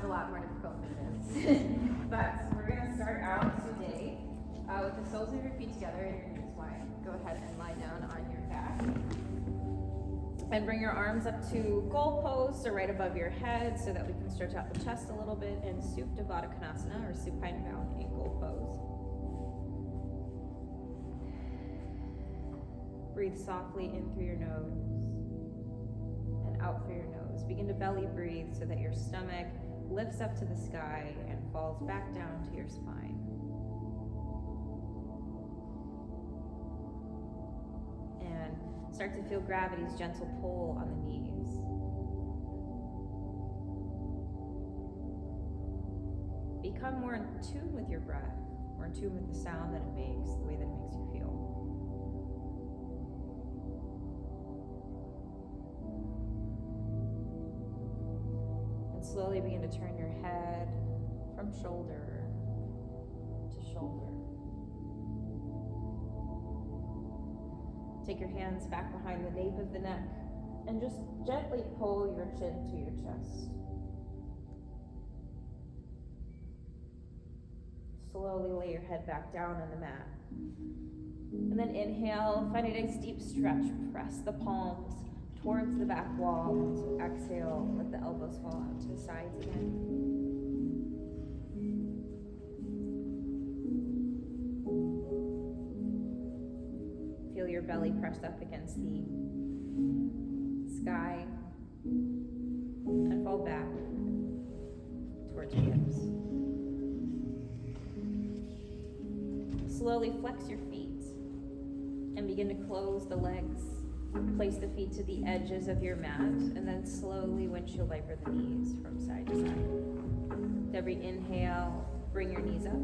a lot more difficult than it is. But we're gonna start out today with the soles of your feet together and your knees wide. Go ahead and lie down on your back. And bring your arms up to goal pose or right above your head so that we can stretch out the chest a little bit in Supta Baddha Konasana or supine bound in goal pose. Breathe softly in through your nose and out through your nose. Begin to belly breathe so that your stomach lifts up to the sky and falls back down to your spine. And start to feel gravity's gentle pull on the knees. Become more in tune with your breath, more in tune with the sound that it makes, the way that it makes you feel. And slowly begin to turn your head from shoulder to shoulder. Take your hands back behind the nape of the neck and just gently pull your chin to your chest. Slowly lay your head back down on the mat. And then inhale, find a nice deep stretch. Press the palms towards the back wall. So exhale, let the elbows fall out to the sides again. Feel your belly pressed up against the sky and fall back towards your hips. Slowly flex your feet and begin to close the legs. Place the feet to the edges of your mat and then slowly windshield wiper the knees from side to side. With every inhale, bring your knees up.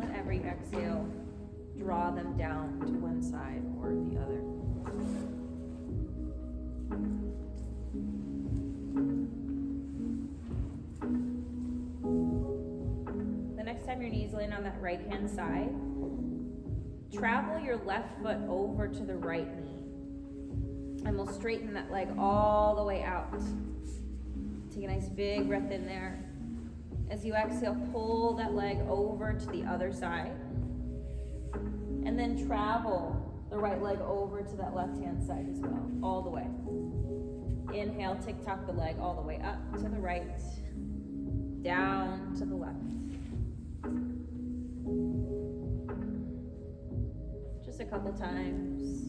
Let every exhale draw them down to one side or the other. The next time your knees land on that right hand side, travel your left foot over to the right knee. And we'll straighten that leg all the way out. Take a nice big breath in there. As you exhale, pull that leg over to the other side. And then travel the right leg over to that left-hand side as well, all the way. Inhale, tick-tock the leg all the way up to the right, down to the left. Just a couple times.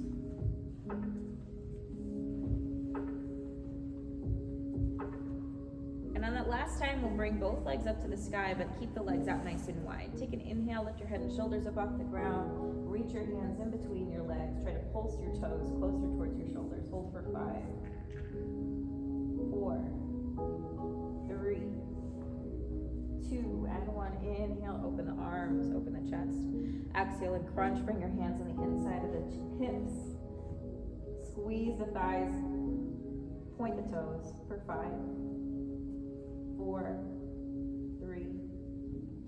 And on that last time, we'll bring both legs up to the sky, but keep the legs out nice and wide. Take an inhale, lift your head and shoulders up off the ground. Reach your hands in between your legs. Try to pulse your toes closer towards your shoulders. Hold for 5, 4, 3, 2, and 1. Inhale, open the arms, open the chest. Exhale and crunch. Bring your hands on the inside of the hips. Squeeze the thighs. Point the toes for 5, 4, 3,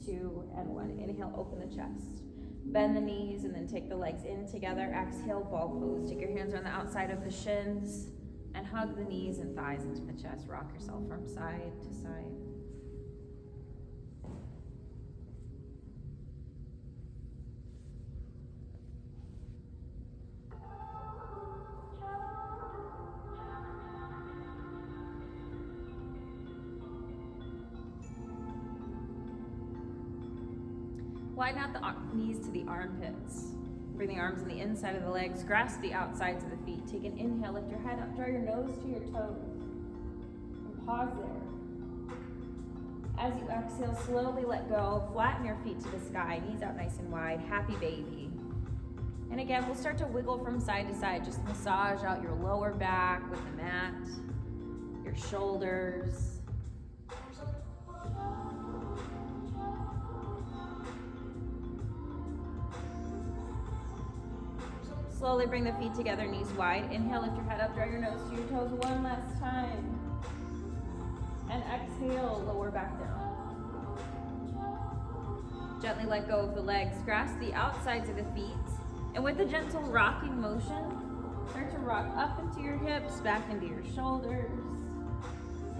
2, and 1. Inhale, open the chest. Bend the knees and then take the legs in together. Exhale, ball pose. Take your hands on the outside of the shins and hug the knees and thighs into the chest. Rock yourself from side to side. Widen out the knees to the armpits. Bring the arms on the inside of the legs. Grasp the outsides of the feet. Take an inhale, lift your head up, draw your nose to your toes. And pause there. As you exhale, slowly let go. Flatten your feet to the sky. Knees out nice and wide. Happy baby. And again, we'll start to wiggle from side to side. Just massage out your lower back with the mat, your shoulders. Slowly bring the feet together, knees wide. Inhale, lift your head up, draw your nose to your toes one last time. And exhale, lower back down. Gently let go of the legs. Grasp the outsides of the feet. And with a gentle rocking motion, start to rock up into your hips, back into your shoulders.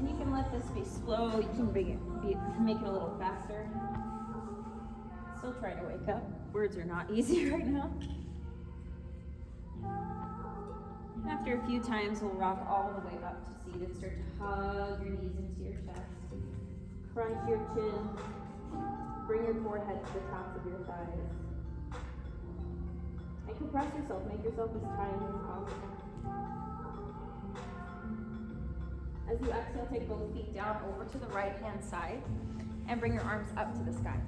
And you can let this be slow. You can make it a little faster. Still trying to wake up. Words are not easy right now. And after a few times, we'll rock all the way up to seated. Start to hug your knees into your chest. Crunch your chin. Bring your forehead to the tops of your thighs. And compress yourself. Make yourself as tiny as possible. As you exhale, take both feet down over to the right-hand side and bring your arms up to the sky.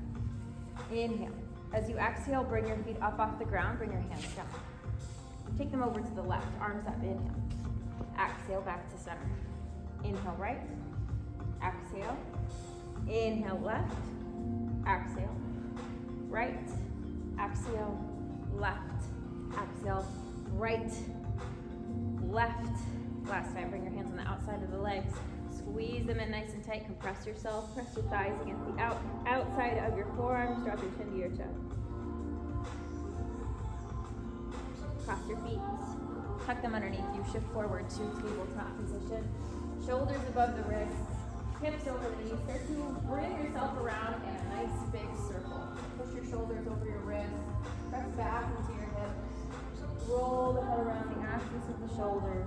Inhale. As you exhale, bring your feet up off the ground. Bring your hands down. Take them over to the left. Arms up. Inhale. Exhale, back to center. Inhale, right. Exhale. Inhale, left. Exhale. Right. Exhale. Left. Exhale. Right. Left. Last time, bring your hands on the outside of the legs. Squeeze them in nice and tight. Compress yourself. Press your thighs against the outside of your forearms. Drop your chin to your chest. Cross your feet. Tuck them underneath you. Shift forward to tabletop position. Shoulders above the wrists. Hips over the knees. Start to bring yourself around in a nice big circle. Push your shoulders over your wrists. Press back into your hips. Roll the head around the axis of the shoulders.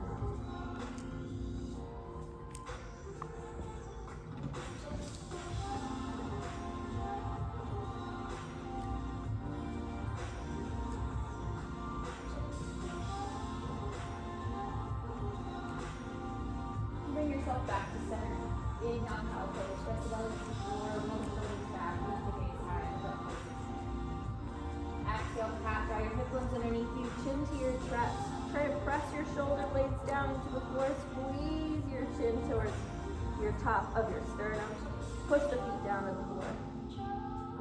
Bring yourself back to center. Inhale, elbows, press the belly to the floor, move the legs back, lift the gaze high. Exhale, cat, draw your hip bones underneath you, chin to your chest. Try to press your shoulder blades down into the floor. Squeeze your chin towards your top of your sternum. Push the feet down to the floor.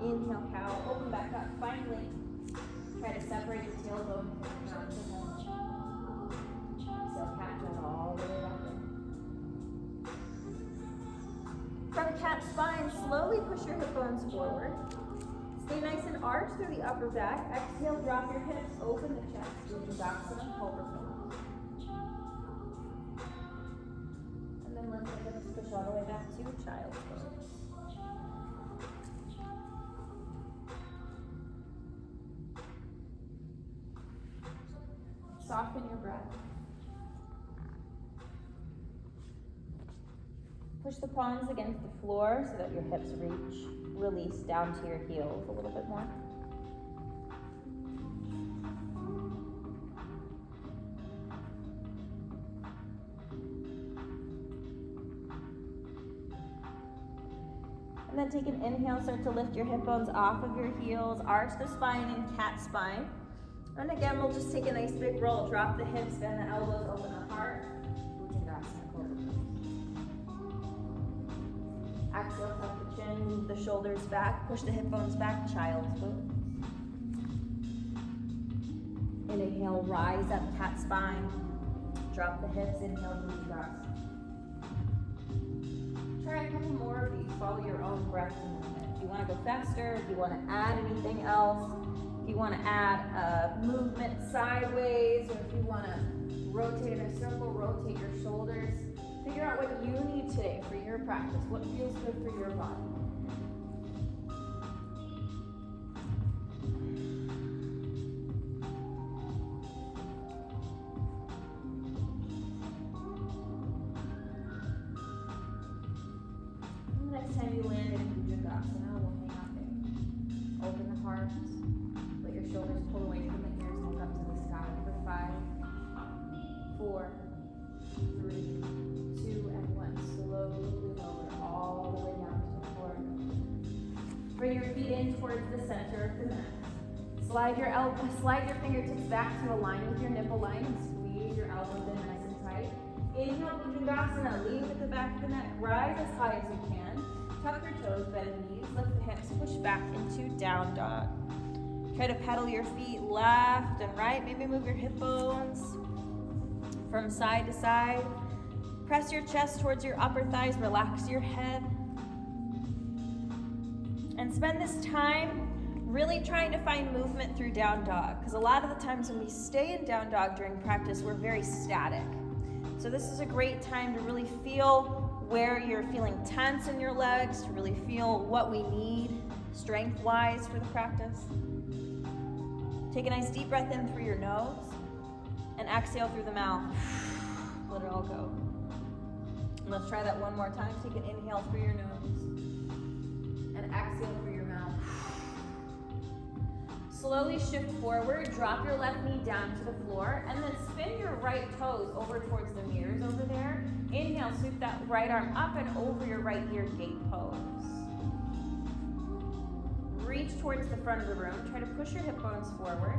Inhale, cow, open back up. Finally, try to separate the tailbone from the ground. Exhale, cat, draw all the way back in. From cat spine, slowly push your hip bones forward. Stay nice and arched through the upper back. Exhale, drop your hips, open the chest. Uttanasana, cobra pose. And then lift the hips, push all the way back to child's pose. Soften your breath. Push the palms against the floor so that your hips release down to your heels a little bit more. And then take an inhale, start to lift your hip bones off of your heels, arch the spine in cat spine. And again, we'll just take a nice big roll, drop the hips, bend the elbows, open the heart. Uttanasana, cobra pose. Exhale, tuck the chin, move the shoulders back, push the hip bones back, child's pose. Inhale, rise up, cat spine. Drop the hips, inhale, Uttanasana. Try a couple more of these, follow your own breath and movement. If you want to go faster, if you want to add anything else, if you want to add a movement sideways, or if you want to rotate in a circle, rotate your shoulders. Figure out what you need today for your practice, what feels good for your body. And the next time you land in Bhujangasana, we'll hang out there. Open the heart, let your shoulders pull away from the ears, look up to the sky for 5, 4, 3, 2, and 1. Slowly lower all the way down to the floor. Bring your feet in towards the center of the mat. Slide your fingertips back to align with your nipple line and squeeze your elbows in nice and tight. Inhale, Bhujangasana. Lean with the back of the neck. Rise as high as you can. Tuck your toes, bend the knees, lift the hips, push back into down dog. Try to pedal your feet left and right. Maybe move your hip bones from side to side. Press your chest towards your upper thighs, relax your head. And spend this time really trying to find movement through down dog, because a lot of the times when we stay in down dog during practice, we're very static. So this is a great time to really feel where you're feeling tense in your legs to really feel what we need strength-wise for the practice. Take a nice deep breath in through your nose and exhale through the mouth. Let it all go. And let's try that one more time. Take an inhale through your nose and exhale through your mouth. Slowly shift forward, drop your left knee down to the floor, and then spin your right toes over towards the mirrors over there. Inhale, sweep that right arm up and over your right ear, gate pose. Reach towards the front of the room. Try to push your hip bones forward.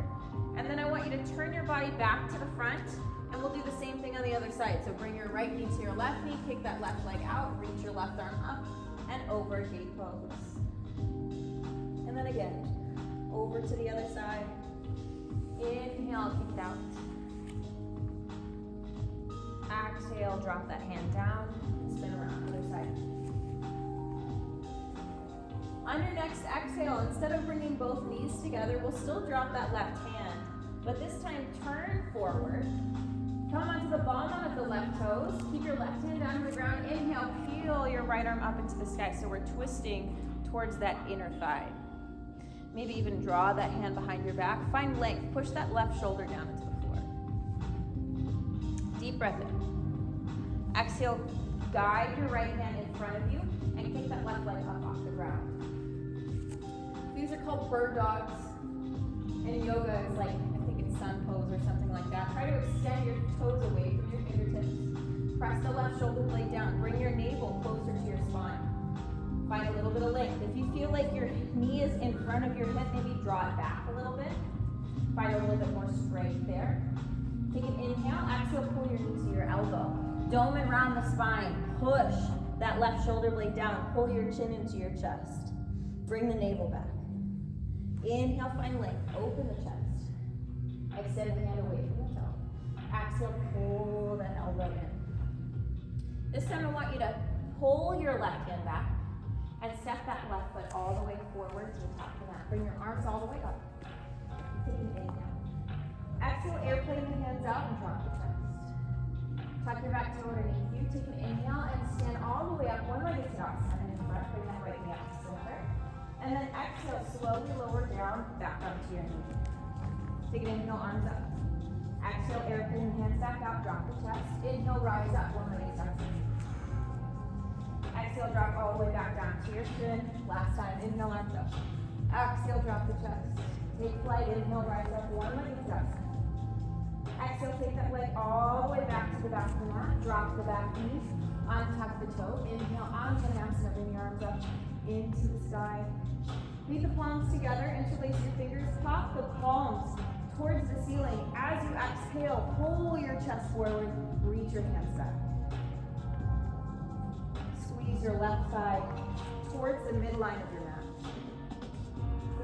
And then I want you to turn your body back to the front, and we'll do the same thing on the other side. So bring your right knee to your left knee, kick that left leg out, reach your left arm up and over, gate pose. And then again, over to the other side. Inhale, kick it out. Exhale, drop that hand down, spin around, other side. On your next exhale, instead of bringing both knees together, we'll still drop that left hand, but this time turn forward. Come onto the ball of the left toes. Keep your left hand down to the ground. Inhale, peel your right arm up into the sky. So we're twisting towards that inner thigh. Maybe even draw that hand behind your back. Find length. Push that left shoulder down into the floor. Deep breath in. Exhale, guide your right hand in front of you and kick that left leg up off the ground. These are called bird dogs. In yoga, it's like, I think it's sun pose or something like that. Try to extend your toes away from your fingertips. Press the left shoulder blade down. Bring your navel closer to your spine. Find a little bit of length. If you feel like your knee is in front of your hip, maybe draw it back a little bit. Find a little bit more strength there. Take an inhale. Exhale, pull your knee to your elbow. Dome and round the spine. Push that left shoulder blade down. Pull your chin into your chest. Bring the navel back. Inhale, find length. Open the chest. Extend the hand away from the toe. Exhale, pull that elbow in. This time I want you to pull your left hand back and step that left foot all the way forward to the top of the mat. Bring your arms all the way up. Take an inhale. Exhale, airplane the hands out and drop the chest. Tuck your back toe underneath you. Take an inhale and stand all the way up, one-legged Tadasana in front. Bring that right knee up to center. And then exhale, slowly lower down, back up to your knee. Take an inhale, arms up. Exhale, airplane the hands back out, drop the chest. Inhale, rise up, one-legged Tadasana. Exhale, drop all the way back down to your chin. Last time, inhale, arms up. Exhale, drop the chest. Take flight, inhale, rise up, one-legged Tadasana. Exhale, take that leg all the way back to the back of the mat. Drop the back knee, untuck the toe. Inhale, Anjaneyasana, bring your arms up into the sky. Meet the palms together, interlace your fingers, pop the palms towards the ceiling. As you exhale, pull your chest forward, reach your hands back. Squeeze your left thigh towards the midline of your mat.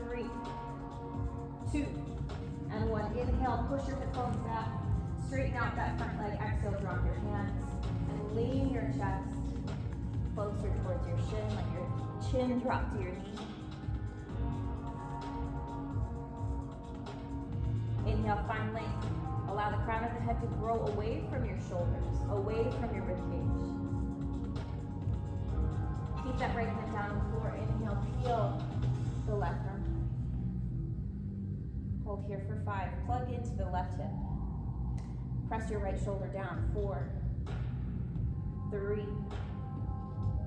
3, 2, and 1. Inhale, push your hip bones back. Straighten out that front leg. Exhale, drop your hands and lean your chest closer towards your shin. Let your chin drop to your knee. Inhale, find length. Allow the crown of the head to grow away from your shoulders, away from your ribcage. Keep that right hand down on the floor. Inhale, peel the left arm. Hold here for 5. Plug into the left hip. Press your right shoulder down. 4, 3,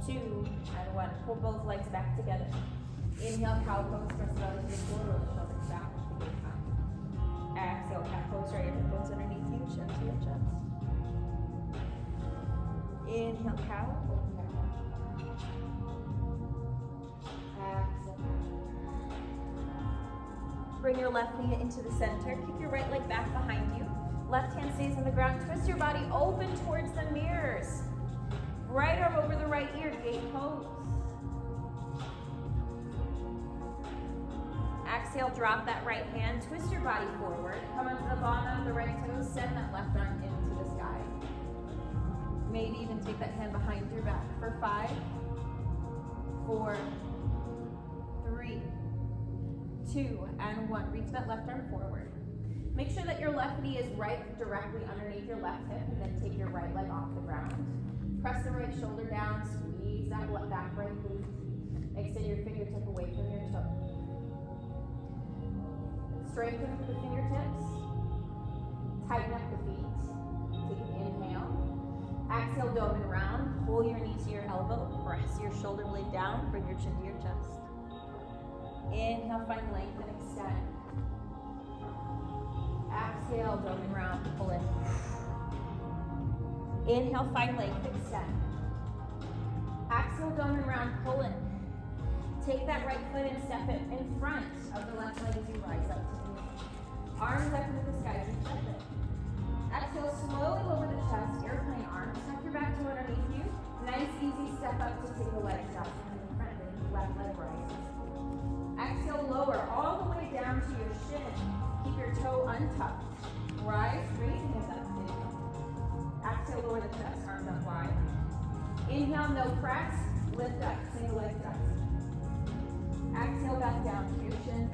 2, and 1. Pull both legs back together. Inhale, cow pose. Press the belly to the floor. Roll the shoulders back with the gaze up. Exhale, cat pose. Right your hip bones underneath you. Chin to your chest. Inhale, cow. Open back up. Exhale. Bring your left knee into the center. Kick your right leg back behind you. Left hand stays on the ground. Twist your body open towards the mirrors. Right arm over the right ear, gate pose. Exhale, drop that right hand. Twist your body forward. Come onto the bottom of the right toe. Send that left arm into the sky. Maybe even take that hand behind your back for 5, 4, 3, 2, and 1. Reach that left arm forward. Make sure that your left knee is right directly underneath your left hip, and then take your right leg off the ground. Press the right shoulder down, squeeze that back right glute. Extend your fingertip away from your toe. Strengthen the fingertips. Tighten up the feet. Take an inhale. Exhale, dome and round. Pull your knee to your elbow. Press your shoulder blade down. Bring your chin to your chest. Inhale, find length and extend. Exhale, dome and round. Pull in. Inhale, find length, extend. Exhale, dome and round, pull in. Take that right foot and step it in front of the left leg as you rise up to the knee. Arms up into the sky, deep breath in. Exhale, slowly lower the chest, airplane arms. Tuck your back toe underneath you. Nice, easy step up to take the legs up in the front, the left leg rises. Exhale, lower all the way down to your shin. Keep your toe untucked. Rise, raising us up. Exhale, lower the chest, arms up wide. Inhale, no press, lift up, single leg press. Exhale, back down to your shin.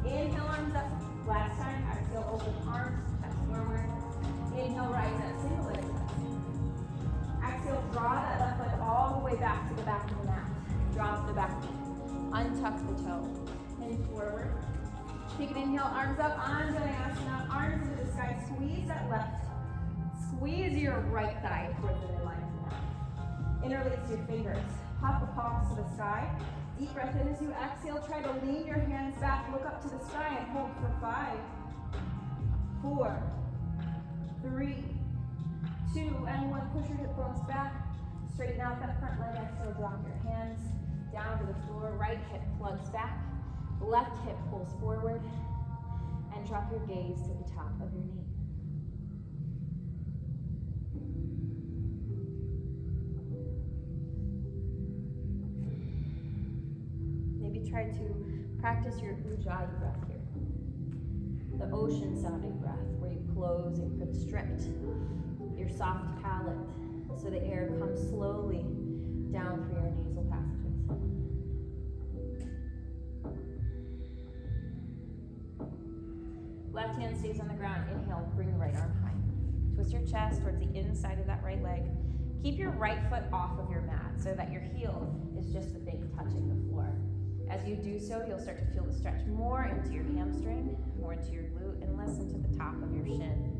Inhale, arms up. Last time, exhale, open arms, chest forward. Inhale, rise up, single leg press. Exhale, draw that left leg all the way back to the back of the mat. Drop the back knee. Untuck the toe. Hinge forward. Take an inhale, arms up, Anjaneyasana, arms into the sky, squeeze that left. Squeeze your right thigh towards the midline of the mat. Interlace your fingers. Pop the palms to the sky. Deep breath in as you exhale. Try to lean your hands back. Look up to the sky and hold for 5, 4, 3, 2, and 1. Push your hip bones back. Straighten out that front leg. Exhale, drop your hands down to the floor. Right hip plugs back. Left hip pulls forward. And drop your gaze to the top of your knee. Maybe try to practice your Ujjayi breath here. The ocean sounding breath where you close and constrict your soft palate so the air comes slowly down through your nasal passages. Left hand stays on the ground. Inhale, bring the right arm high. Twist your chest towards the inside of that right leg. Keep your right foot off of your mat so that your heel is just the thing touching the floor. As you do so, you'll start to feel the stretch more into your hamstring, more into your glute, and less into the top of your shin.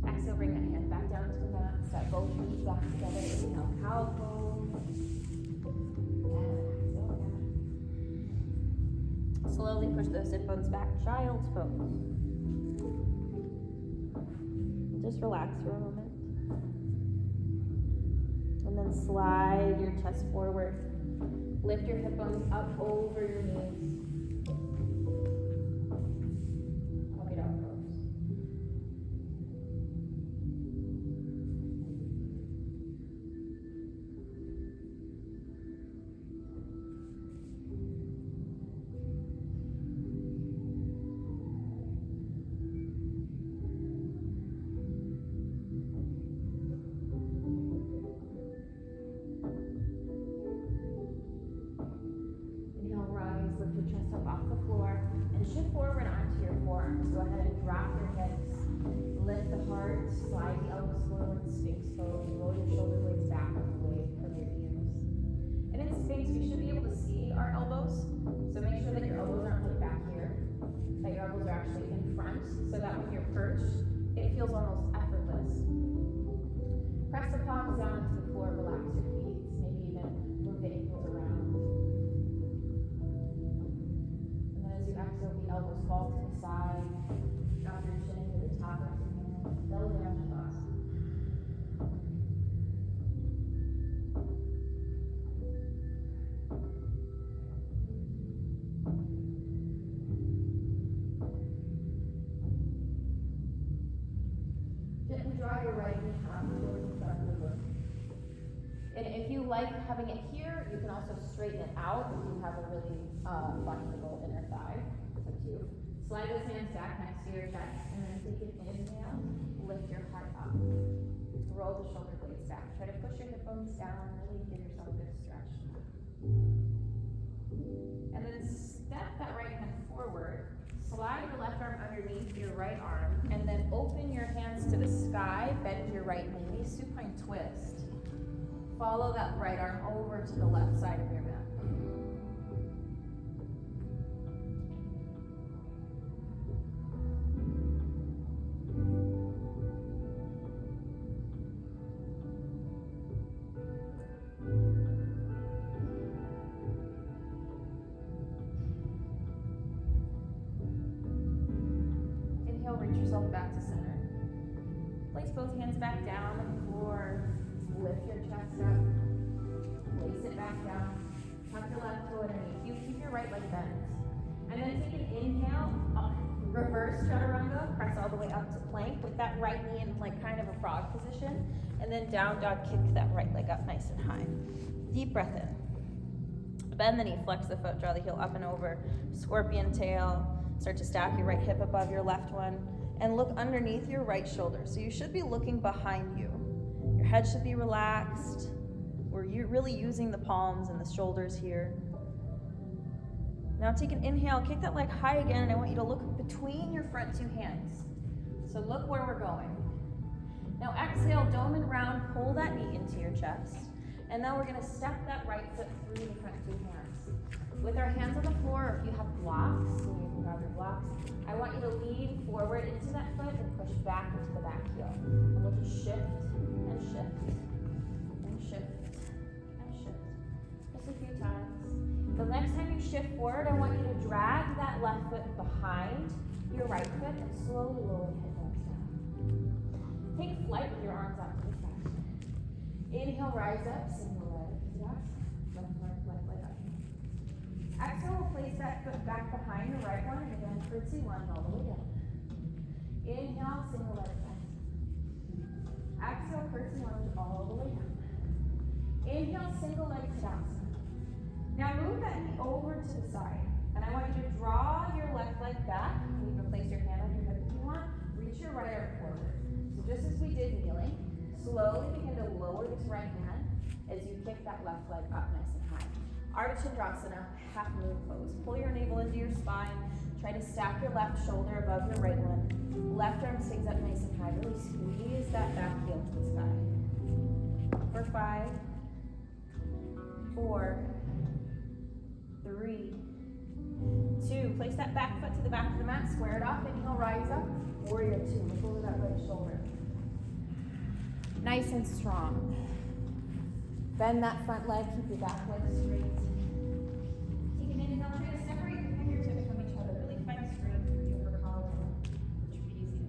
Exhale, bring that hand back down to the mat. Step both knees back together. Inhale, cow pose. And exhale again. Slowly push those sit bones back. Child's pose. Just relax for a moment. And then slide your chest forward. Lift your hip bones up over your knees. Right dog pose. Shift forward onto your forearms. Go ahead and drop your hips. Lift the heart. Slide the elbows forward. Sphinx pose. Roll your shoulder blades back away from your ears. And in Sphinx, we should be able to see our elbows. So make sure that your elbows aren't like back here. That your elbows are actually in front. So that when you're perched, it feels almost effortless. Press the palms down into the floor. Relax your feet. Maybe even move the ankles around. Exhale, the elbows fall to the side. Drop your chin to the top of your hand. Belly down to us. Gently draw your right knee up towards the front of the room. And if you like having it here, you can also straighten it out if you have a really flexible inner thigh. It's up to you. Slide those hands back next to your chest, and then take an inhale. Lift your heart up. Roll the shoulder blades back. Try to push your hip bones down. Really give yourself a good stretch. And then step that right hand forward. Slide your left arm underneath your right arm, and then open your hands to the sky, bend your right knee, supine twist. Follow that right arm over to the left side of your mat. Reach yourself back to center. Place both hands back down on the floor. Lift your chest up. Place it back down. Tuck your left toe underneath you. Keep your right leg bent. And then take an inhale. Up. Reverse chaturanga. Press all the way up to plank with that right knee in like kind of a frog position. And then down dog, kick that right leg up nice and high. Deep breath in. Bend the knee, flex the foot, draw the heel up and over. Scorpion tail. Start to stack your right hip above your left one and look underneath your right shoulder. So you should be looking behind you. Your head should be relaxed. We're really using the palms and the shoulders here. Now take an inhale, kick that leg high again, and I want you to look between your front two hands. So look where we're going. Now exhale, dome and round, pull that knee into your chest. And now we're gonna step that right foot through the front two hands. With our hands on the floor, or if you have blocks, so you can grab your blocks, I want you to lean forward into that foot and push back into the back heel. And we'll just shift and shift and shift and shift. Just a few times. The next time you shift forward, I want you to drag that left foot behind your right foot and slowly lower the hip bones down. Take flight with your arms out to the side. Inhale, rise up, single leg. Left leg up. Exhale, we'll place that foot back behind the right one, and again, curtsy lunge all the way down. Inhale, single leg back. Exhale, curtsy lunge all the way down. Inhale, single leg tadasana. Now move that knee over to the side, and I want you to draw your left leg back. You can place your hand on your hip if you want. Reach your right arm forward. So just as we did kneeling, slowly begin to lower this right hand as you kick that left leg up nice and high. Ardha Chandrasana, half moon pose. Pull your navel into your spine. Try to stack your left shoulder above your right one. Left arm sings up nice and high. Really squeeze that back heel to the sky. For 5, 4, 3, 2. Place that back foot to the back of the mat. Square it off. Inhale, rise up. Warrior 2. Look over that right shoulder. Nice and strong. Bend that front leg. Keep your back leg straight. Take an inhale. Try to separate your fingertips from each other. Really find strength through your collarbone, trapezius.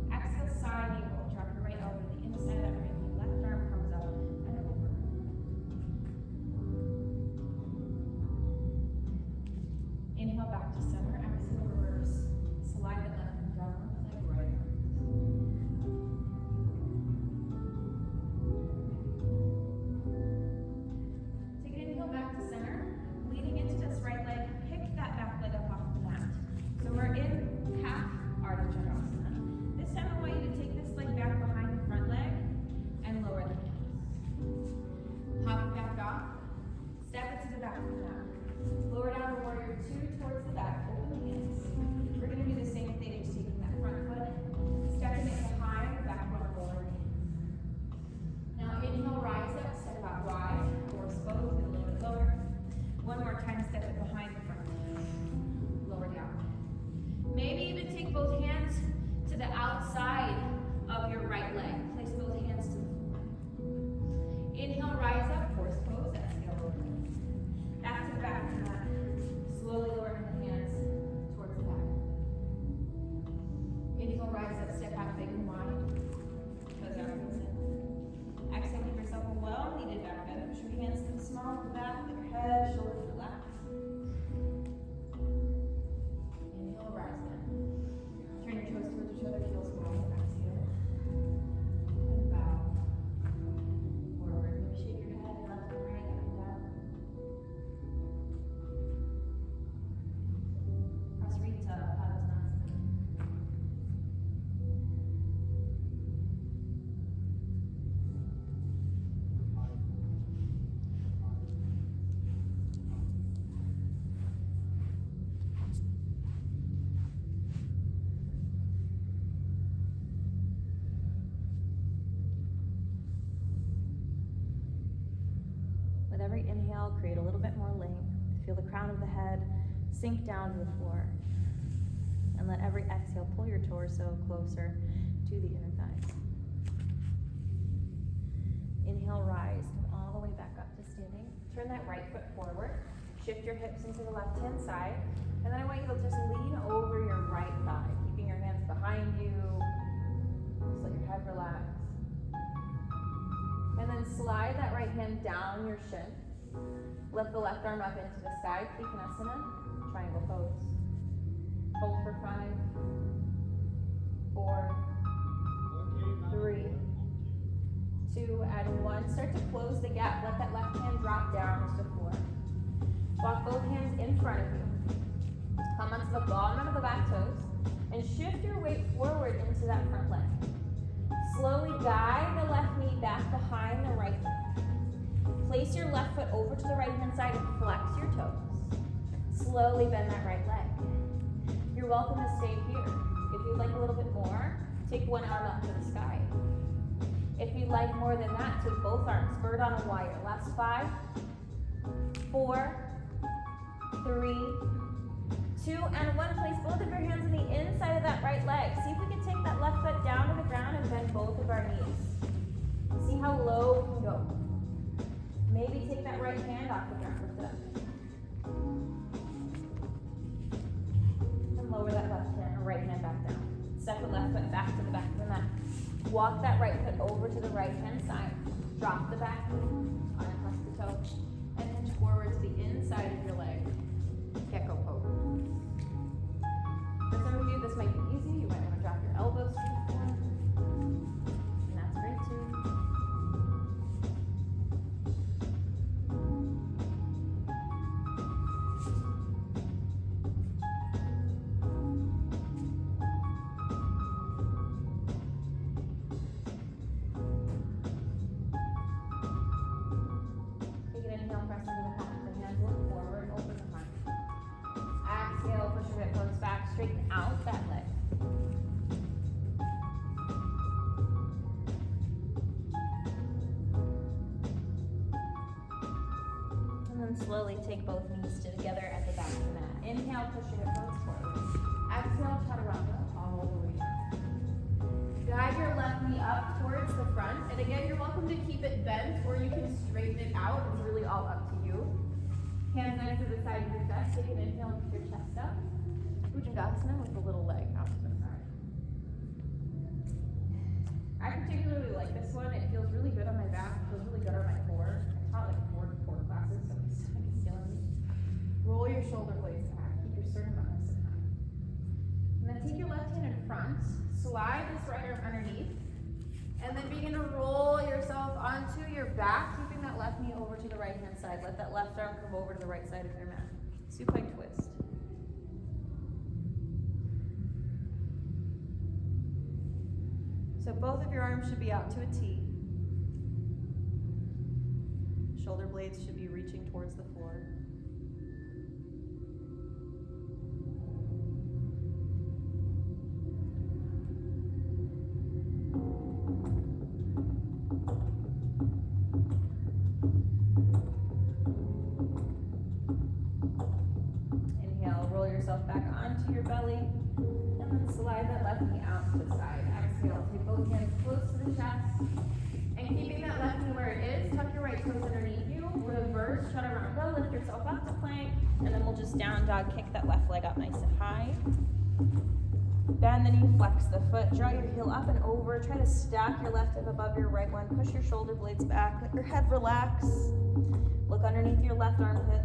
Exhale, side angle. Drop your right elbow to the inside of that right knee. Left arm comes up and over. Inhale back to center. Exhale, reverse. Slide it left and down like right arm. Take an inhale. With every inhale, create a little bit more length. Feel the crown of the head sink down to the floor. And let every exhale pull your torso closer to the inner thighs. Inhale, rise, come all the way back up to standing. Turn that right foot forward. Shift your hips into the left-hand side. And then I want you to just lean over your right thigh, keeping your hands behind you. Just let your head relax. And then slide that right hand down your shin. Lift the left arm up into the sky, Trikonasana, triangle pose. Hold for 5, 4, 3, 2, and 1. Start to close the gap. Let that left hand drop down to the floor. Walk both hands in front of you. Come onto the bottom of the back toes and shift your weight forward into that front leg. Slowly guide the left knee back behind the right knee. Place your left foot over to the right hand side and flex your toes. Slowly bend that right leg. You're welcome to stay here. If you'd like a little bit more, take one arm up to the sky. If you'd like more than that, take both arms, bird on a wire. Last 5, 4, 3, 2, and 1. Place both of your hands on the inside of that right leg. See if we can take that left foot down to the ground and bend both of our knees. See how low we can go. Maybe take that right hand off the ground. Lift it up. And lower that left hand or right hand back down. Step the left foot back to the back of the mat. Walk that right foot over to the right hand side. Drop the back knee, uncross the toe, and hinge forward to the inside of your leg. Gecko pose. For some of you, this might be easy. You might want to drop your elbows to the floor. And that's great too. Take an inhale, press into the palm of the hands, look forward, open the heart. Exhale, push your hip bones back, straighten out that leg. And then slowly take both knees together at the back of the mat. Inhale, push your hip bones forward. Exhale, chaturanga, all the way down. Guide your left knee up towards the front. And again, you're welcome to keep it bent or you can straighten it out. It's really all up to you. Hands nice to the side of your chest. Take an inhale and keep your chest up. Bhujangasana with the little leg out to the side. I particularly like this one. It feels really good on my back. It feels really good on my core. I taught like 4 classes, so my stomach is killing me. Roll your shoulder blades back. Keep your sternum up nice and high. And then take your left hand in front. Slide this right arm underneath. And then begin to roll yourself onto your back, keeping that left knee over to the right hand side. Let that left arm come over to the right side of your mat. Supine twist. So both of your arms should be out to a T. Shoulder blades should be reaching towards the floor. Inhale, roll yourself back onto your belly, and then slide that left knee out to the side. Exhale, take both hands close to the chest, and keeping that left knee where it is, tuck your right toes underneath you, reverse chaturanga, lift yourself up to plank, and then we'll just down dog, kick that left leg up nice and high. Bend the knee, flex the foot, draw your heel up and over, try to stack your left hip above your right one, push your shoulder blades back, let your head relax, look underneath your left armpit.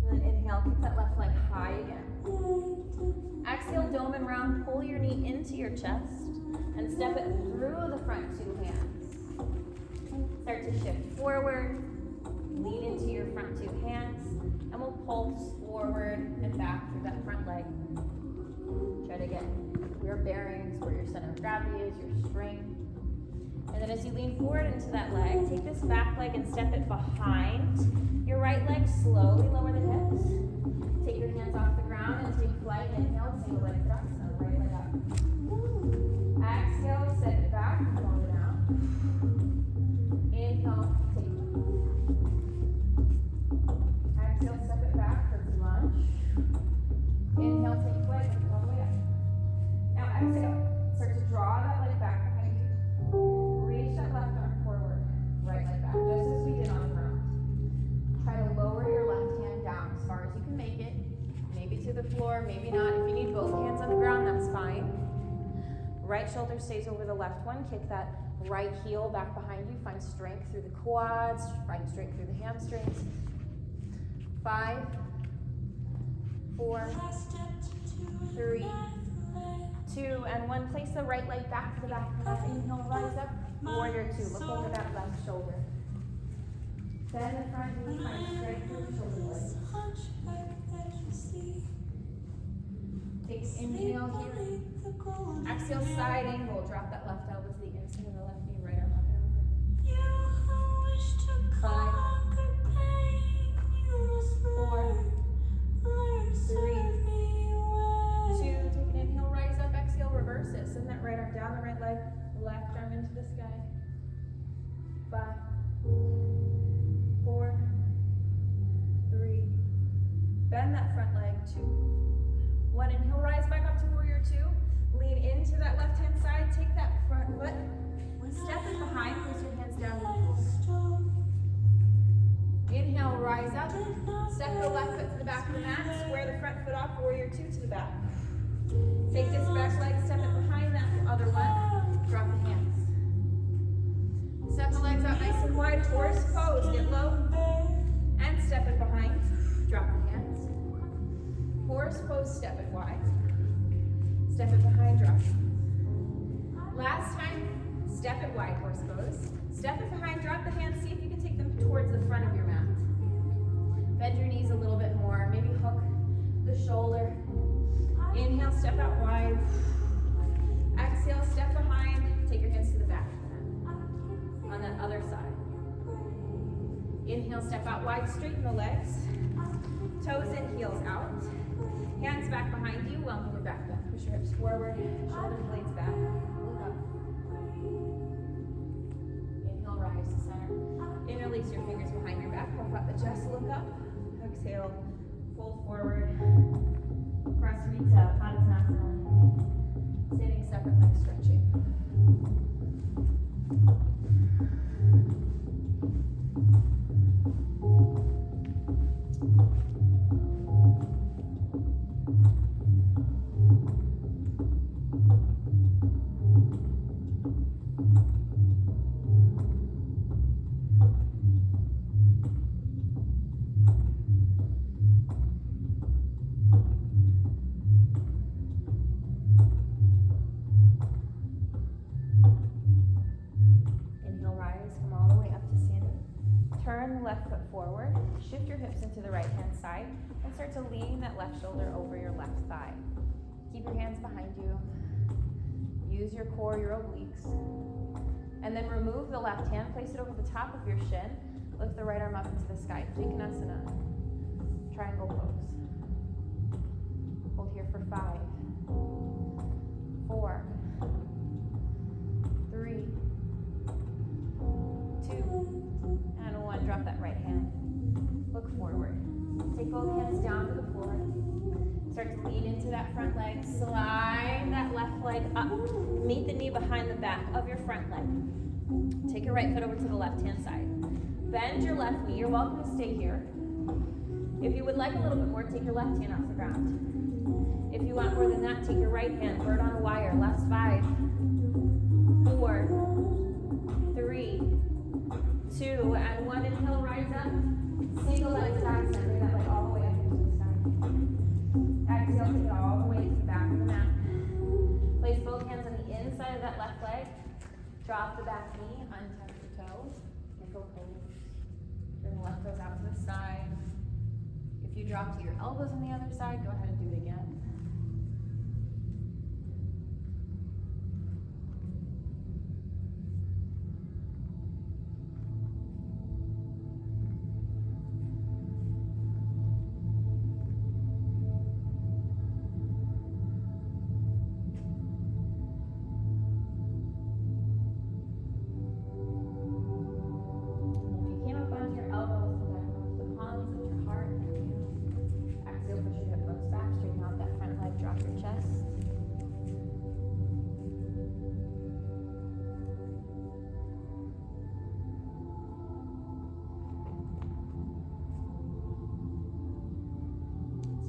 And then inhale, kick that left leg high again. Exhale, dome and round, pull your knee into your chest and step it through the front 2 hands. Start to shift forward, lean into your front 2 hands, and we'll pulse forward and back through that front leg. Try to get your bearings, where your center of gravity is, your strength. And then as you lean forward into that leg, take this back leg and step it behind your right leg. Slowly lower the hips. Take your hands off the ground and take flight. Inhale, single leg thrust, and right leg up. Inhale, take. Exhale, step it back, let's lunge. Inhale, take leg, all the way up. Now exhale, start to draw that leg back behind you. Reach that left arm forward, right leg back, just as we did on the ground. Try to lower your left hand down as far as you can make it. Maybe to the floor, maybe not. If you need both hands on the ground, that's fine. Right shoulder stays over the left one. Kick that right heel back behind you. Find strength through the quads, find strength through the hamstrings. 5, 4, 3, 2, and 1. Place the right leg back to the back of the mat. Inhale, rise up. Warrior 2. Look over that left shoulder. Bend the front knee, find strength through the shoulder blades. Take an inhale here. Exhale, side angle. Drop that left elbow to the inside of the left knee, right arm up and over. 5, 4, 3, 2. Take an inhale, rise up. Exhale, reverse it. Send that right arm down the right leg, left arm into the sky. 5, 4, 3. Bend that front leg. 2, 1. Inhale, rise back up to warrior 2. Lean into that left hand side. Take that front foot. Step it behind. Place your hands down. Inhale, rise up. Step the left foot to the back of the mat. Square the front foot off. Warrior 2 to the back. Take this back leg. Step it behind that other one. Drop the hands. Step the legs out nice and wide. Horse pose. Get low. And step it behind. Drop the hands. Horse pose, step it wide. Step it behind, drop it. Last time, step it wide, horse pose. Step it behind, drop the hands. See if you can take them towards the front of your mat. Bend your knees a little bit more. Maybe hook the shoulder. Inhale, step out wide. Exhale, step behind. Take your hands to the back of the mat. On that other side. Inhale, step out wide, straighten the legs. Toes in, heels out. Hands back behind you, welcome your back bend. Push your hips forward, shoulder blades back. Look up. Inhale, rise to center. Interlace your fingers behind your back, puff up the chest, look up. Exhale, fold forward. Press your knees up, Padasana. Standing separate leg stretching. Left foot forward, shift your hips into the right hand side, and start to lean that left shoulder over your left thigh. Keep your hands behind you. Use your core, your obliques. And then remove the left hand, place it over the top of your shin, lift the right arm up into the sky. Trikonasana, triangle pose. Hold here for 5, 4, 3, 2, and 1. Drop that right hand. Look forward. Take both hands down to the floor. Start to lean into that front leg. Slide that left leg up. Meet the knee behind the back of your front leg. Take your right foot over to the left hand side. Bend your left knee. You're welcome to stay here. If you would like a little bit more, take your left hand off the ground. If you want more than that, take your right hand. Bird on a wire. Last 5, 4, 3, 2, and 1. Inhale, rise up. Single leg side center. Bring that leg all the way up into the sky. Exhale, take it all the way to the back of the mat. Place both hands on the inside of that left leg. Drop the back knee, untuck your toe. Nickel pose. Bring the left toes out to the side. If you drop to your elbows on the other side, go ahead and do it again.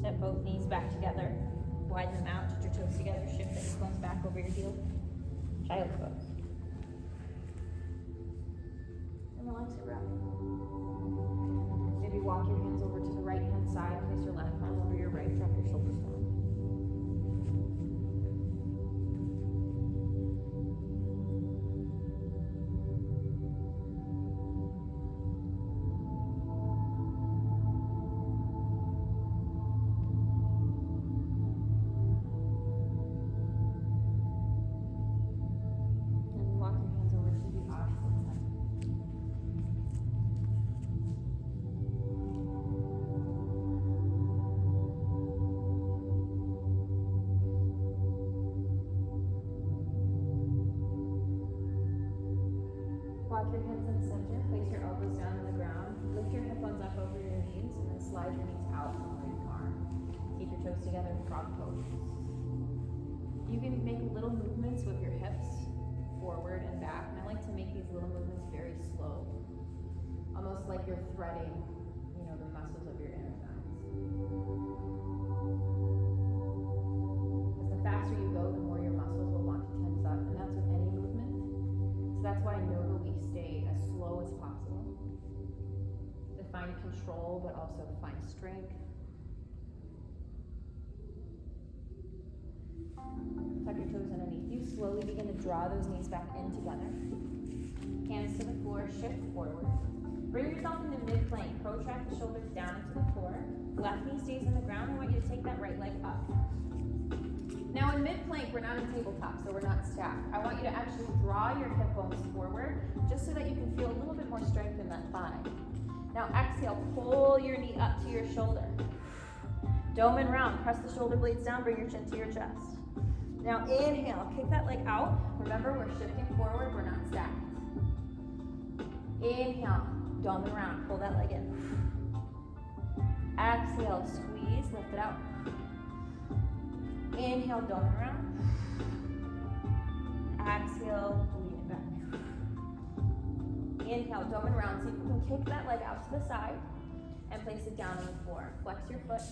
Step both knees back together. Widen them out, touch your toes together, shift the hip bones back over your heel. Child's pose. And relax your breath. Maybe walk your hands over to the right hand side, place your left arm over your right, drop your shoulders down. Walk your hands in the center, place your elbows down on the ground, lift your hip bones up over your knees, and then slide your knees out from the arm. Keep your toes together, frog pose. You can make little movements with your hips, forward and back, and I like to make these little movements very slow, almost like you're threading, the muscles of your inner thighs. Because the faster you go, the more your muscles will want to tense up, and that's with any movement. So that's why in yoga we stay as slow as possible to find control, but also to find strength. Tuck your toes underneath you. Slowly begin to draw those knees back in together. Hands to the floor, shift forward. Bring yourself into mid-plank. Protract the shoulders down into the floor. Left knee stays on the ground. I want you to take that right leg up. Now in mid-plank, we're not in tabletop, so we're not stacked. I want you to actually draw your hip bones forward, just so that you can feel a little bit more strength in that thigh. Now exhale, pull your knee up to your shoulder. Dome and round, press the shoulder blades down, bring your chin to your chest. Now inhale, kick that leg out. Remember, we're shifting forward, we're not stacked. Inhale, dome and round, pull that leg in. Exhale, squeeze, lift it out. Inhale, dome and round. Exhale, lean it back. Inhale, dome and round. See if you can kick that leg out to the side and place it down on the floor. Flex your foot,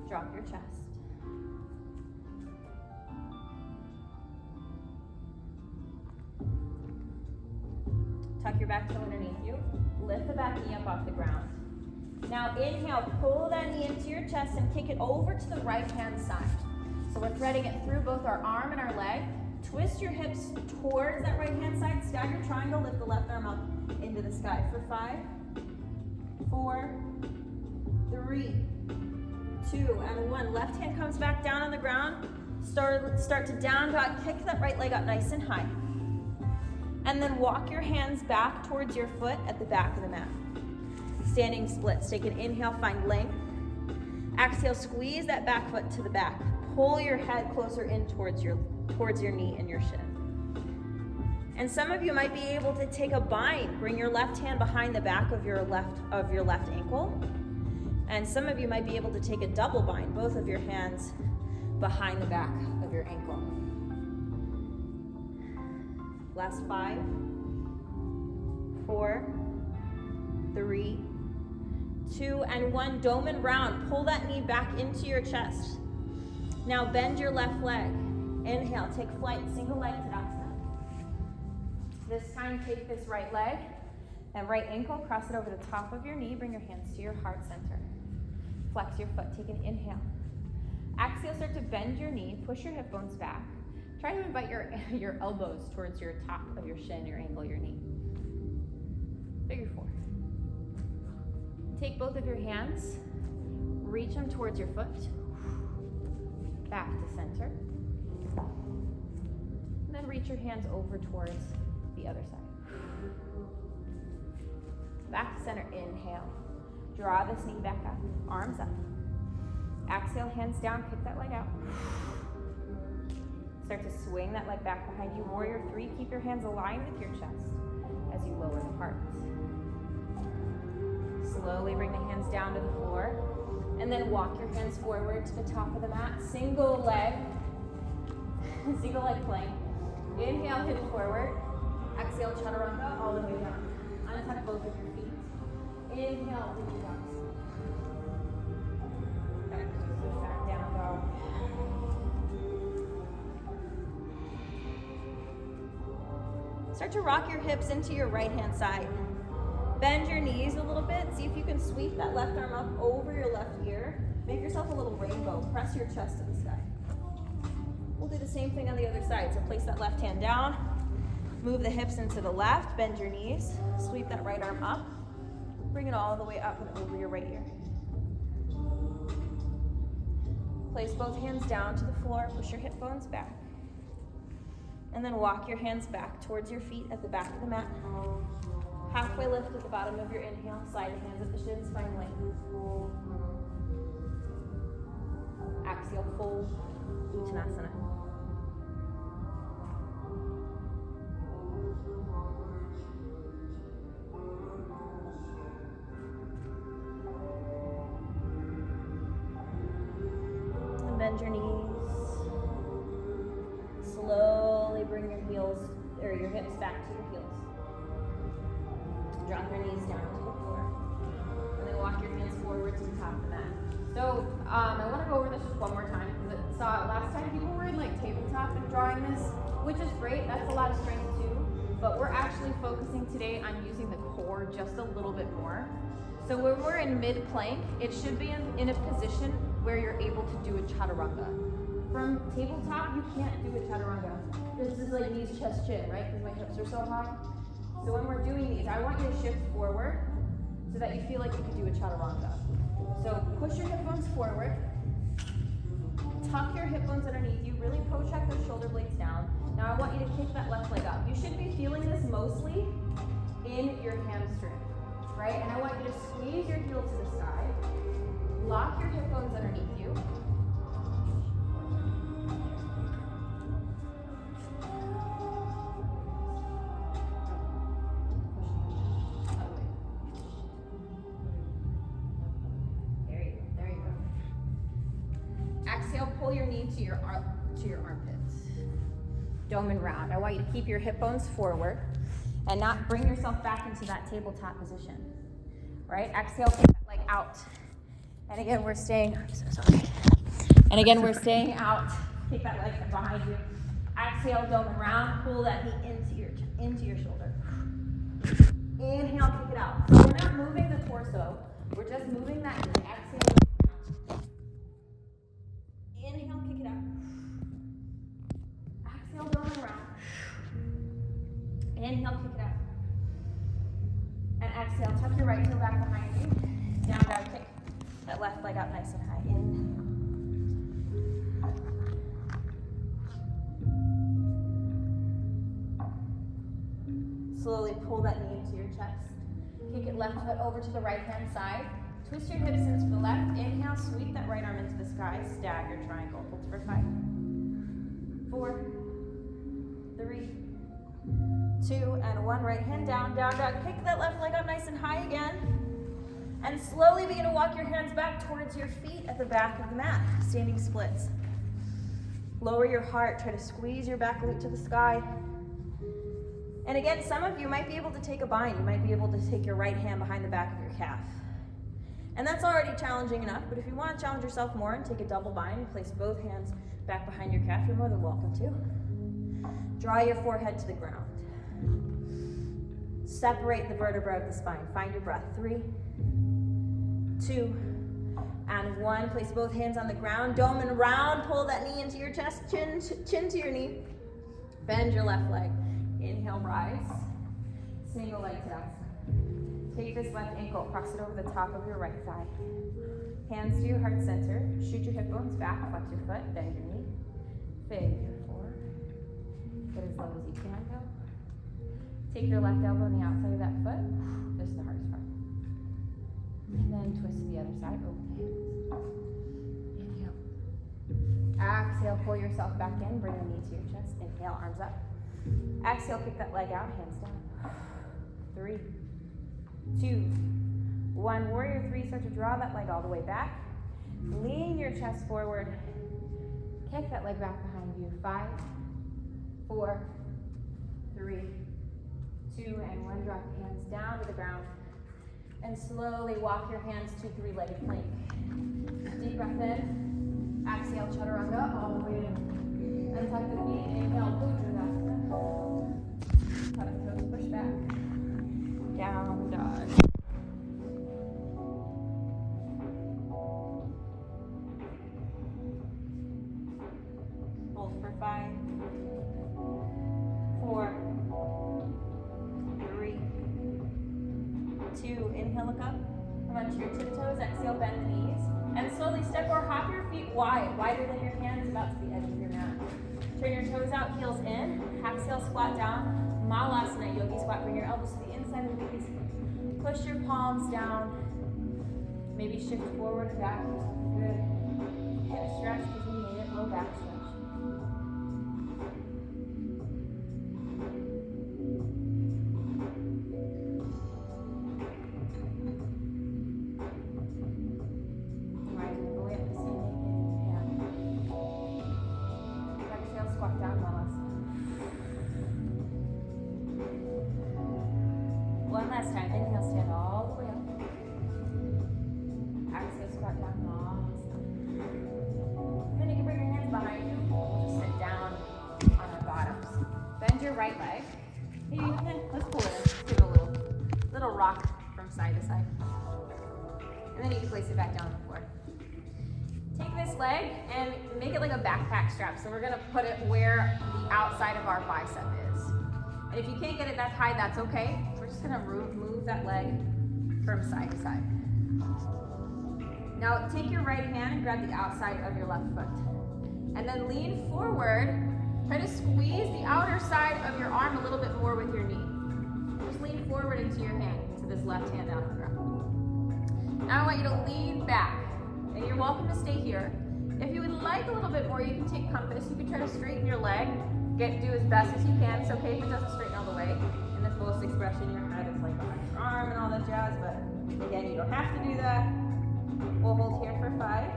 drop your chest. Tuck your back toe underneath you. Lift the back knee up off the ground. Now inhale, pull that knee into your chest and kick it over to the right hand side. So we're threading it through both our arm and our leg. Twist your hips towards that right hand side. Stagger triangle, lift the left arm up into the sky for 5, 4, 3, 2, and 1. Left hand comes back down on the ground. Start to down dog, kick that right leg up nice and high. And then walk your hands back towards your foot at the back of the mat. Standing splits. Take an inhale, find length. Exhale, squeeze that back foot to the back. Pull your head closer in towards your knee and your shin. And some of you might be able to take a bind. Bring your left hand behind the back of your left ankle. And some of you might be able to take a double bind, both of your hands behind the back of your ankle. Last 5, 4, 3, 2, and 1. Dome and round. Pull that knee back into your chest. Now bend your left leg. Inhale, take flight, single leg Tadasana. This time take this right leg and right ankle, cross it over the top of your knee, bring your hands to your heart center. Flex your foot, take an inhale. Exhale, start to bend your knee, push your hip bones back. Try to invite your elbows towards your top of your shin, your ankle, your knee. Figure 4. Take both of your hands, reach them towards your foot, back to center. And then reach your hands over towards the other side. Back to center, inhale. Draw this knee back up, arms up. Exhale, hands down, kick that leg out. Start to swing that leg back behind you. Warrior 3, keep your hands aligned with your chest as you lower the heart. Slowly bring the hands down to the floor. And then walk your hands forward to the top of the mat. Single leg plank. Inhale, hip forward. Exhale, chaturanga, all the way down. Untuck both of your feet. Inhale, Ujjayi. Back to Start to rock your hips into your right hand side. Bend your knees a little bit. See if you can sweep that left arm up over your left ear. Make yourself a little rainbow. Press your chest to the sky. We'll do the same thing on the other side. So place that left hand down. Move the hips into the left. Bend your knees. Sweep that right arm up. Bring it all the way up and over your right ear. Place both hands down to the floor. Push your hip bones back. And then walk your hands back towards your feet at the back of the mat. Halfway lift at the bottom of your inhale. Slide the hands at the shins, find length. Exhale, fold, Uttanasana. And bend your knees. Slowly bring your heels, or your hips back to your heels. Drop your knees down to the floor. And then walk your hands forward to the top of the mat. So I want to go over this just one more time because I saw last time people were in like tabletop and drawing this, which is great. That's a lot of strength too. But we're actually focusing today on using the core just a little bit more. So when we're in mid plank, it should be in a position where you're able to do a chaturanga. From tabletop, you can't do a chaturanga. This is like knees, chest, chin, right? Because my hips are so high. So when we're doing these, I want you to shift forward so that you feel like you can do a chaturanga. So push your hip bones forward. Tuck your hip bones underneath you. Really protract those shoulder blades down. Now I want you to kick that left leg up. You should be feeling this mostly in your hamstring, right? And I want you to squeeze your heel to the side. Lock your hip bones underneath you. Exhale, pull your knee to your armpits. Dome and round. I want you to keep your hip bones forward and not bring yourself back into that tabletop position. Right? Exhale, kick that leg out. And again, we're staying, I'm so sorry. And again, we're staying out. Kick that leg behind you. Exhale, dome and round. Pull that knee into your shoulder. Inhale, kick it out. So we're not moving the torso. We're just moving that knee. Exhale. Inhale, kick it out. Exhale, dome and round. Inhale, kick it out. And exhale, tuck your right heel back behind you. Down, down, kick that left leg up nice and high. In. Slowly pull that knee into your chest. Kick it left foot over to the right hand side. Twist your hips into the left. Inhale, sweep that right arm into the sky. Stagger triangle. Hold for 5, 4, 3, 2, and 1. Right hand down, down, down. Kick that left leg up nice and high again. And slowly begin to walk your hands back towards your feet at the back of the mat. Standing splits. Lower your heart. Try to squeeze your back glute to the sky. And again, some of you might be able to take a bind. You might be able to take your right hand behind the back of your calf. And that's already challenging enough, but if you want to challenge yourself more and take a double bind, place both hands back behind your calf, you're more than welcome to. Draw your forehead to the ground. Separate the vertebra of the spine. Find your breath. 3, 2, and 1. Place both hands on the ground. Dome and round. Pull that knee into your chest, chin to your knee. Bend your left leg. Inhale, rise. Single leg tadasana. Take this left ankle, cross it over the top of your right thigh. Hands to your heart center. Shoot your hip bones back, flex your foot, bend your knee. Figure 4. Get as low as you can go. Take your left elbow on the outside of that foot. This is the hardest part. And then twist to the other side, open the hands. Inhale. Exhale, pull yourself back in, bring the knee to your chest. Inhale, arms up. Exhale, kick that leg out, hands down. 3, 2, 1. Warrior 3, start to draw that leg all the way back. Lean your chest forward. Kick that leg back behind you. 5, 4, 3, 2, and 1. Drop your hands down to the ground. And slowly walk your hands to 3-legged plank. Deep breath in. Exhale, chaturanga all the way in. And tuck the feet. Inhale, Bhujangasana. Let the toes push back. Down dog. Hold for 5, 4, 3, 2. Inhale, look up. Come onto your tiptoes. Exhale, bend the knees. And slowly step or hop your feet wide, wider than your hands, about to the edge of your mat. Turn your toes out, heels in. Exhale, squat down. Malasana, yogi squat. Bring your elbows to the inside of the knees. Push your palms down. Maybe shift forward and back. Good. Hip stretch because we made it. Low back stretch. One last time. Inhale, stand all the way up. Exhale, squat down. Awesome. Then you can bring your hands behind you. We'll just sit down on our bottoms. Bend your right leg. Let's pull it in. Let's give it a little rock from side to side. And then you can place it back down on the floor. Take this leg and make it like a backpack strap. So we're going to put it where the outside of our bicep is. And if you can't get it that high, that's okay. We're just gonna move that leg from side to side. Now take your right hand and grab the outside of your left foot. And then lean forward. Try to squeeze the outer side of your arm a little bit more with your knee. Just lean forward into your hand, into this left hand down on the ground. Now I want you to lean back. And you're welcome to stay here. If you would like a little bit more, you can take compass. You can try to straighten your leg. Do as best as you can. It's okay if it doesn't straighten all the way. In the fullest expression, your head is like behind your arm and all that jazz, but again, you don't have to do that. We'll hold here for 5,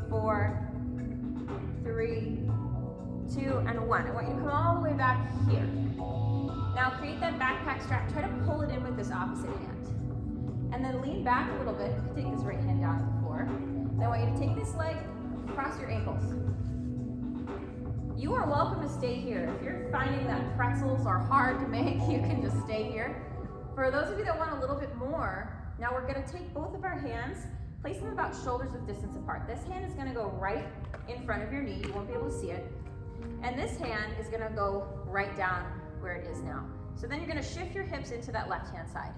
4, 3, 2, and 1. I want you to come all the way back here. Now create that backpack strap. Try to pull it in with this opposite hand. And then lean back a little bit. You can take this right hand down to the floor. Then I want you to take this leg, cross your ankles. You are welcome to stay here. If you're finding that pretzels are hard to make, you can just stay here. For those of you that want a little bit more, now we're going to take both of our hands, place them about shoulders width distance apart. This hand is going to go right in front of your knee. You won't be able to see it. And this hand is going to go right down where it is now. So then you're going to shift your hips into that left-hand side.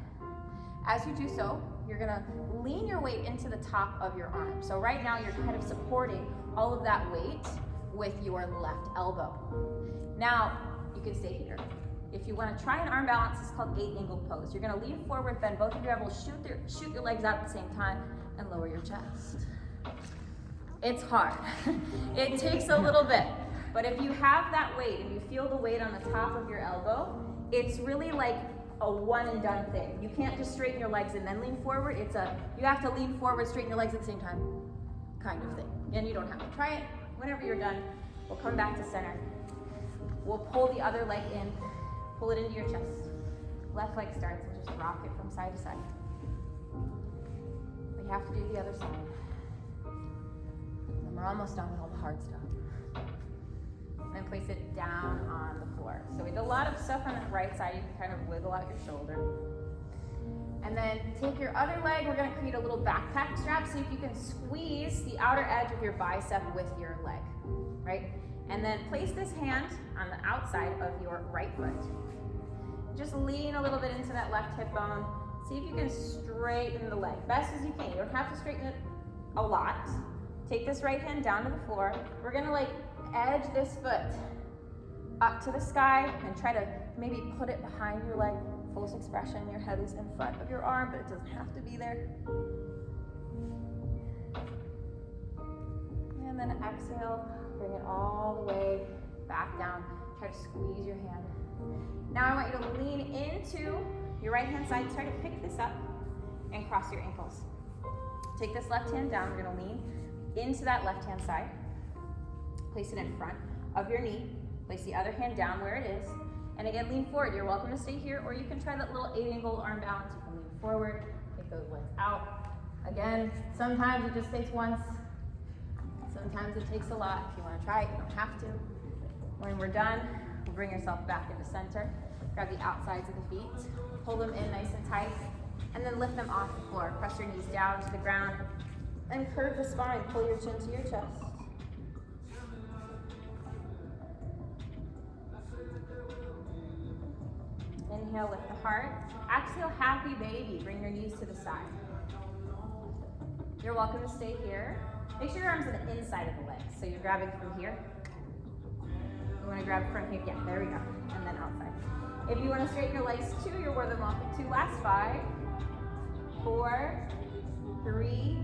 As you do so, you're going to lean your weight into the top of your arm. So right now you're kind of supporting all of that weight with your left elbow. Now, you can stay here. If you want to try an arm balance, it's called 8-angle pose. You're going to lean forward, bend both of your elbows, shoot your legs out at the same time, and lower your chest. It's hard. It takes a little bit. But if you have that weight and you feel the weight on the top of your elbow, it's really like a one and done thing. You can't just straighten your legs and then lean forward. You have to lean forward, straighten your legs at the same time kind of thing. And you don't have to. Try it. Whenever you're done, we'll come back to center. We'll pull the other leg in, pull it into your chest. Left leg starts and just rock it from side to side. We have to do the other side. And we're almost done with all the hard stuff. And then place it down on the floor. So we did a lot of stuff on the right side. You can kind of wiggle out your shoulder. And then take your other leg. We're going to create a little backpack strap. See if you can squeeze the outer edge of your bicep with your leg, right? And then place this hand on the outside of your right foot. Just lean a little bit into that left hip bone. See if you can straighten the leg best as you can. You don't have to straighten it a lot. Take this right hand down to the floor. We're going to like edge this foot up to the sky and try to maybe put it behind your leg. Fullest expression, your head is in front of your arm, but it doesn't have to be there. And then exhale, bring it all the way back down. Try to squeeze your hand. Now I want you to lean into your right hand side. Try to pick this up and cross your ankles. Take this left hand down. We're going to lean into that left hand side. Place it in front of your knee. Place the other hand down where it is. And again, lean forward. You're welcome to stay here, or you can try that little 8-angle arm balance. You can lean forward, take those legs out. Again, sometimes it just takes once. Sometimes it takes a lot. If you want to try it, you don't have to. When we're done, we'll bring yourself back into center. Grab the outsides of the feet, hold them in nice and tight, and then lift them off the floor. Press your knees down to the ground and curve the spine. Pull your chin to your chest. Inhale, lift the heart. Exhale, happy baby. Bring your knees to the side. You're welcome to stay here. Make sure your arms are on the inside of the legs. So you're grabbing from here. You want to grab from here. Yeah, there we go. And then outside. If you want to straighten your legs too, you're more than welcome to. Last 5, 4, 3,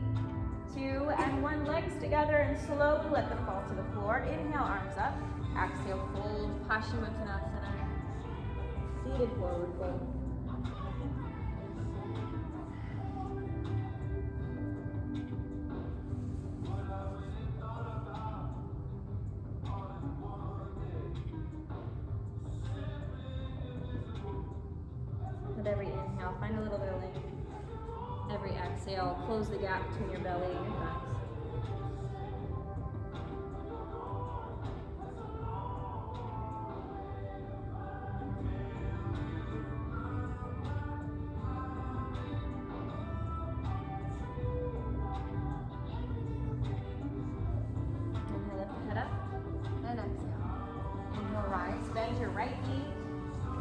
2, and 1. Legs together and slowly let them fall to the floor. Inhale, arms up. Exhale, fold Paschimottanasana. Seated forward fold. With every inhale, find a little bit of length. Every exhale, close the gap between your belly and your thighs. Inhale, lift the head up, and exhale. Inhale, rise, bend your right knee.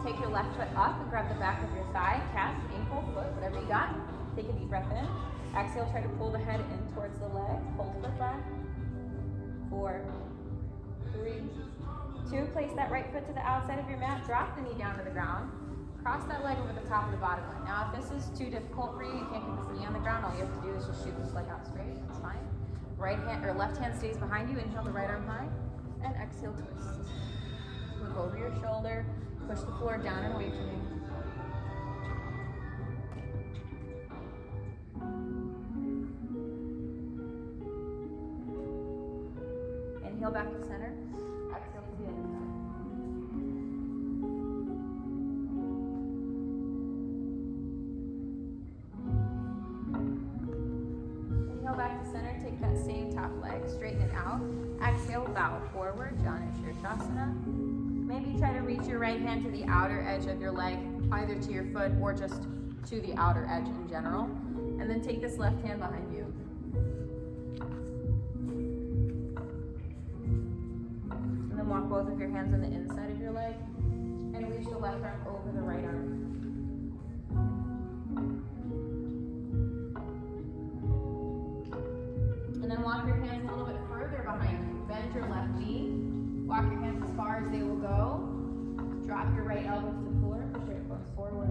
Take your left foot up and grab the back of your thigh, calf, ankle, foot, whatever you got. Take a deep breath in. Exhale, try to pull the head in towards the leg. Hold foot back. 4, 3, 2. Place that right foot to the outside of your mat. Drop the knee down to the ground. Cross that leg over the top of the bottom leg. Now, if this is too difficult for you, you can't get this knee on the ground. All you have to do is just shoot this leg out straight. That's fine. Right hand or left hand stays behind you. Inhale the right arm high, and exhale, twist. Look over your shoulder. Push the floor down and away from you. Inhale back to center. Exhale to the other side. Inhale back to center. Take that same top leg, straighten it out. Exhale, bow forward, Janu Shirshasana. Maybe try to reach your right hand to the outer edge of your leg, either to your foot or just to the outer edge in general. And then take this left hand behind you. And then walk both of your hands on the inside of your leg and reach the left arm over the right arm. And then walk your hands a little bit further behind you. Bend your left knee. Walk your hands as far as they will go. Drop your right elbow to the floor. Push your hips forward.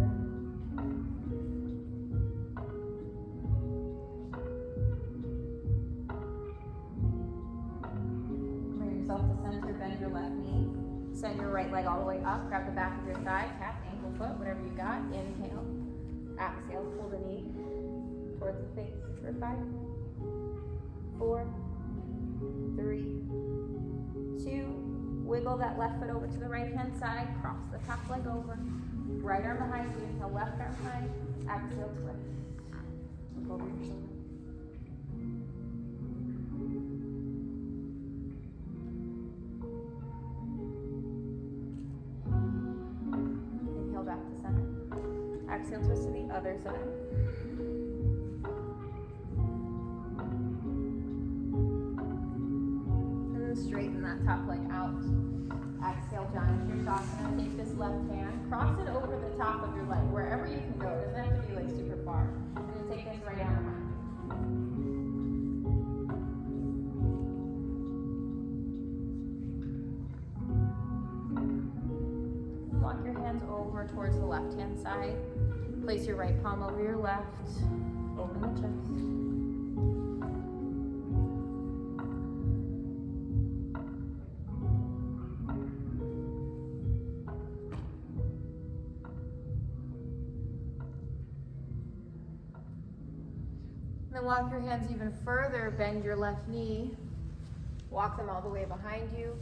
Bring yourself to center. Bend your left knee. Send your right leg all the way up. Grab the back of your thigh, calf, ankle, foot, whatever you got. Inhale. Exhale. Pull the knee towards the face for 5, 4, 3, 2. Wiggle that left foot over to the right hand side. Cross the top leg over. Right arm behind you. Inhale, left arm high. Exhale, twist. Look over your shoulder. Inhale back to center. Exhale, twist to the other side. Straighten that top leg out. Exhale, Janu Shirshasana. Take this left hand, cross it over the top of your leg, wherever you can go. It doesn't have to be like super far. And then take this right arm behind. Walk your hands over towards the left hand side. Place your right palm over your left. Open the chest. Then walk your hands even further, bend your left knee, walk them all the way behind you,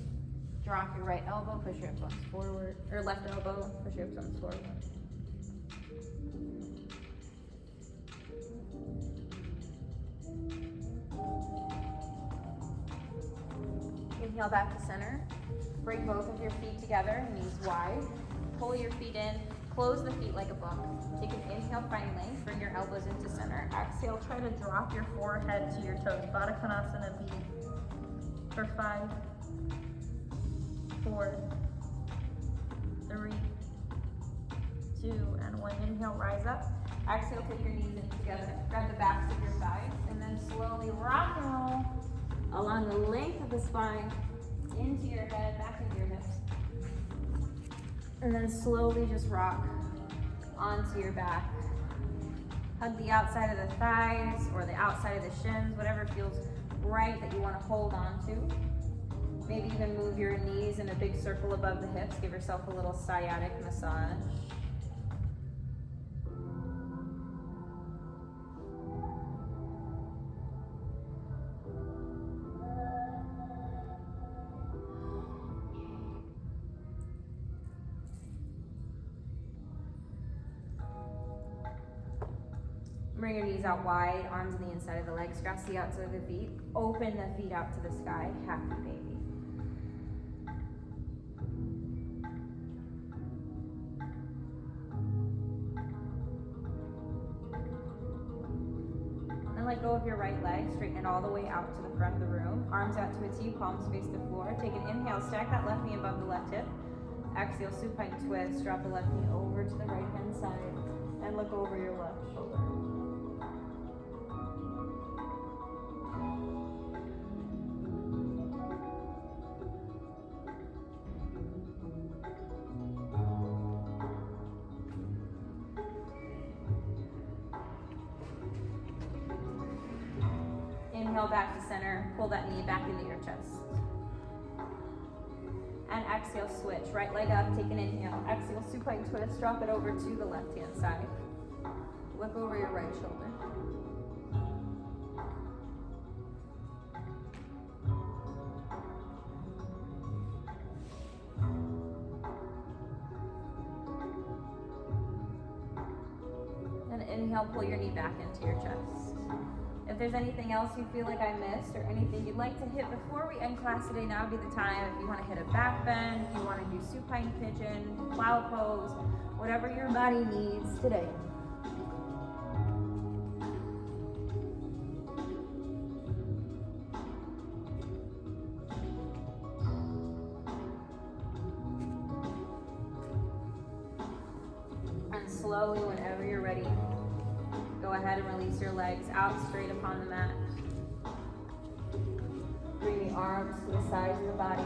drop your right elbow, push your hips forward, or left elbow, push your hips forward. Inhale back to center, bring both of your feet together, knees wide, pull your feet in, close the feet like a book. Take an inhale, find length, bring your elbows into center. Exhale, try to drop your forehead to your toes. Baddha Konasana B for 5, 4, 3, 2, and 1. Inhale, rise up. Exhale, take your knees in together. Grab the backs of your thighs, and then slowly rock and roll along the length of the spine, into your head, back into your hips. And then slowly just rock onto your back. Hug the outside of the thighs or the outside of the shins, whatever feels right that you want to hold on to. Maybe even move your knees in a big circle above the hips. Give yourself a little sciatic massage. Bring your knees out wide, arms on the inside of the legs, scratch the outside of the feet, open the feet out to the sky, happy baby. And let go of your right leg, straighten it all the way out to the front of the room, arms out to a T, palms face the floor. Take an inhale, stack that left knee above the left hip. Exhale, supine twist, drop the left knee over to the right hand side, and look over your left shoulder. Inhale back to center, pull that knee back into your chest. And exhale, switch. Right leg up, take an inhale. Exhale, supine twist, drop it over to the left hand side. Look over your right shoulder. And inhale, pull your knee back into your chest. If there's anything else you feel like I missed or anything you'd like to hit before we end class today, now would be the time. If you want to hit a back bend, if you want to do supine pigeon, plow pose, whatever your body needs today. And slowly, whenever you're ready, go ahead and release your legs out straight upon the mat. Bring the arms to the sides of the body.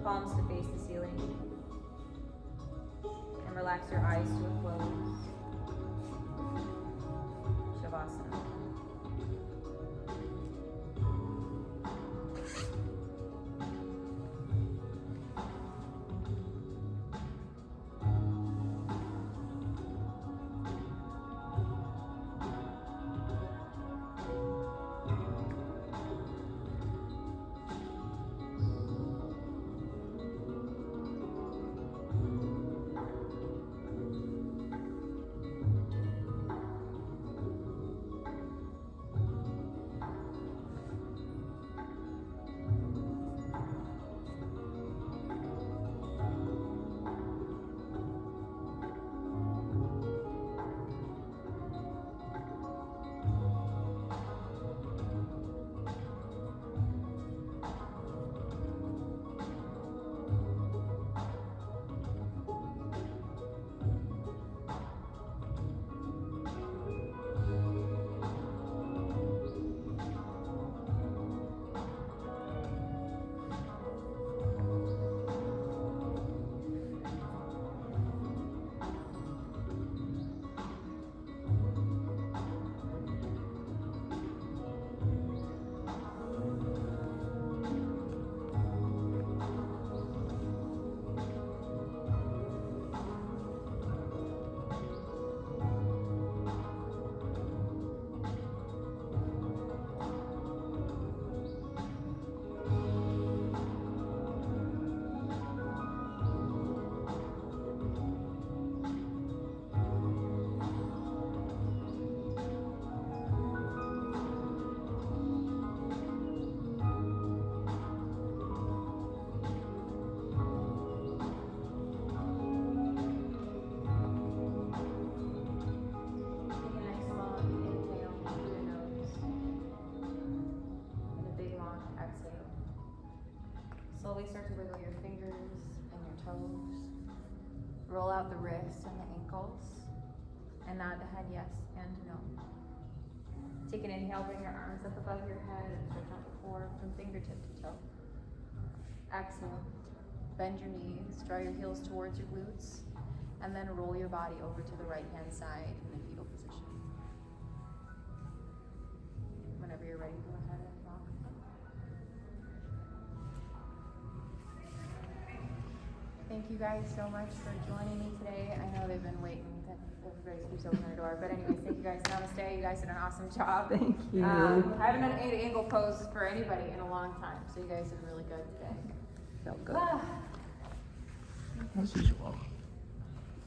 Palms to face the ceiling. And relax your eyes to a close. Shavasana. slowly start to wiggle your fingers and your toes. Roll out the wrists and the ankles. And nod the head yes and no. Take an inhale, bring your arms up above your head and stretch out the core from fingertip to toe. Exhale. Bend your knees, draw your heels towards your glutes, and then roll your body over to the right-hand side in a fetal position. Whenever you're ready, go ahead and rock. Thank you guys so much for joining me today. I know they've been waiting. Everybody keeps opening their door. But anyways, thank you guys. Namaste. You guys did an awesome job. Thank you. I haven't done an angle pose for anybody in a long time, so you guys did really good today. Felt good. Ah. As usual.